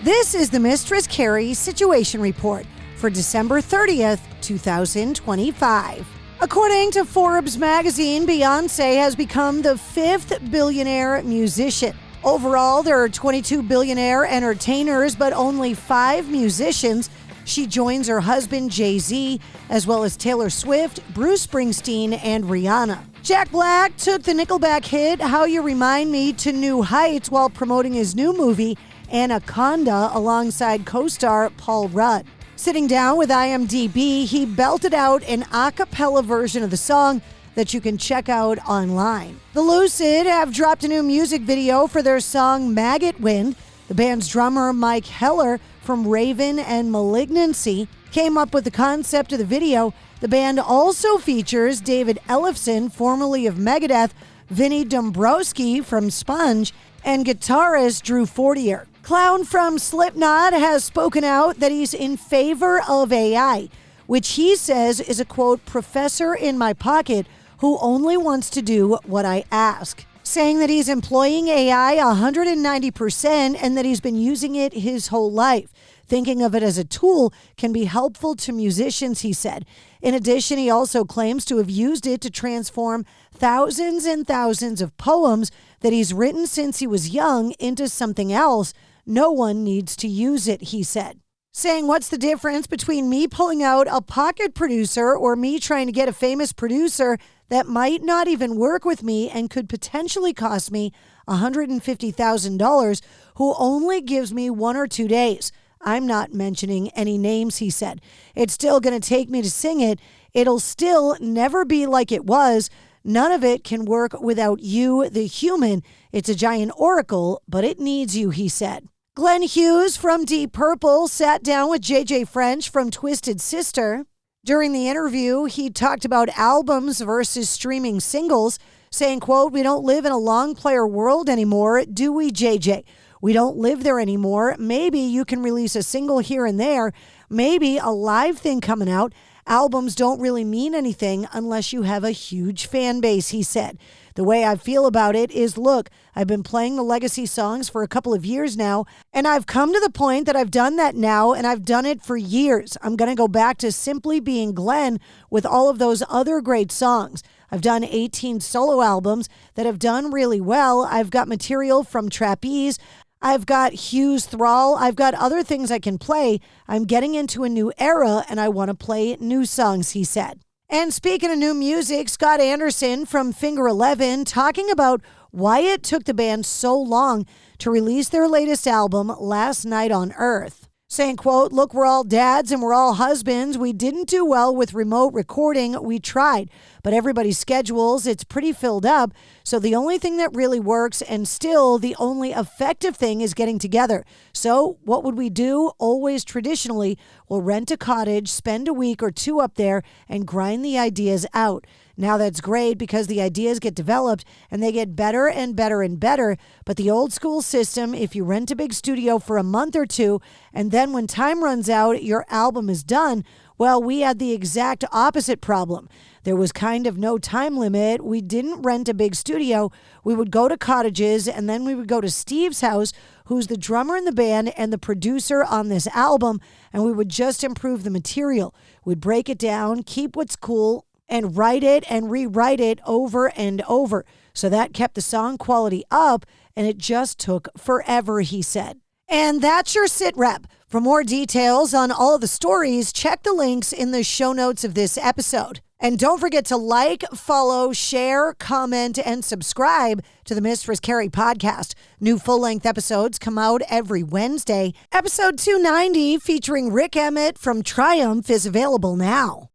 This is the Mistress Carrie Situation Report for December 30th, 2025. According to Forbes magazine, Beyoncé has become the 5th billionaire musician. Overall, there are 22 billionaire entertainers, but only 5 musicians. She joins her husband, Jay-Z, as well as Taylor Swift, Bruce Springsteen, and Rihanna. Jack Black took the Nickelback hit How You Remind Me to new heights while promoting his new movie, Anaconda, alongside co-star Paul Rudd. Sitting down with IMDb, he belted out an a cappella version of the song that you can check out online. The Lucid have dropped a new music video for their song Maggot Wind. The band's drummer, Mike Heller, from Raven and Malignancy, came up with the concept of the video. The band also features David Ellefson, formerly of Megadeth, Vinnie Dombrowski from Sponge, and guitarist Drew Fortier. Clown from Slipknot has spoken out that he's in favor of AI, which he says is a, quote, professor in my pocket who only wants to do what I ask. Saying that he's employing AI 190% and that he's been using it his whole life. Thinking of it as a tool can be helpful to musicians, he said. In addition, he also claims to have used it to transform thousands and thousands of poems that he's written since he was young into something else. No one needs to use it, he said. Saying, what's the difference between me pulling out a pocket producer or me trying to get a famous producer that might not even work with me and could potentially cost me $150,000, who only gives me 1 or 2 days? I'm not mentioning any names, he said. It's still going to take me to sing it. It'll still never be like it was. None of it can work without you, the human. It's a giant oracle, but it needs you, he said. Glenn Hughes from Deep Purple sat down with JJ French from Twisted Sister. During the interview, he talked about albums versus streaming singles, saying, quote, we don't live in a long player world anymore, do we, JJ? We don't live there anymore. Maybe you can release a single here and there, maybe a live thing coming out. Albums don't really mean anything unless you have a huge fan base, he said. The way I feel about it is, look, I've been playing the legacy songs for a couple of years now, and I've come to the point that I've done that now, and I've done it for years. I'm going to go back to simply being Glenn with all of those other great songs. I've done 18 solo albums that have done really well. I've got material from Trapeze. I've got Hughes Thrall. I've got other things I can play. I'm getting into a new era, and I want to play new songs, he said. And speaking of new music, Scott Anderson from Finger 11 talking about why it took the band so long to release their latest album, Last Night on Earth. Saying, quote, look, we're all dads and we're all husbands. We didn't do well with remote recording. We tried, but everybody's schedules, it's pretty filled up. So the only thing that really works and still the only effective thing is getting together. So what would we do? Always traditionally, we'll rent a cottage, spend a week or 2 up there and grind the ideas out. Now that's great because the ideas get developed and they get better and better and better. But the old school system, if you rent a big studio for a month or 2, and then when time runs out, your album is done, well, we had the exact opposite problem. There was kind of no time limit. We didn't rent a big studio. We would go to cottages and then we would go to Steve's house, who's the drummer in the band and the producer on this album, and we would just improve the material. We'd break it down, keep what's cool, and write it and rewrite it over and over. So that kept the song quality up, and it just took forever, he said. And that's your sit rep. For more details on all of the stories, check the links in the show notes of this episode. And don't forget to like, follow, share, comment, and subscribe to the Mistress Carrie Podcast. New full-length episodes come out every Wednesday. Episode 290 featuring Rick Emmett from Triumph is available now.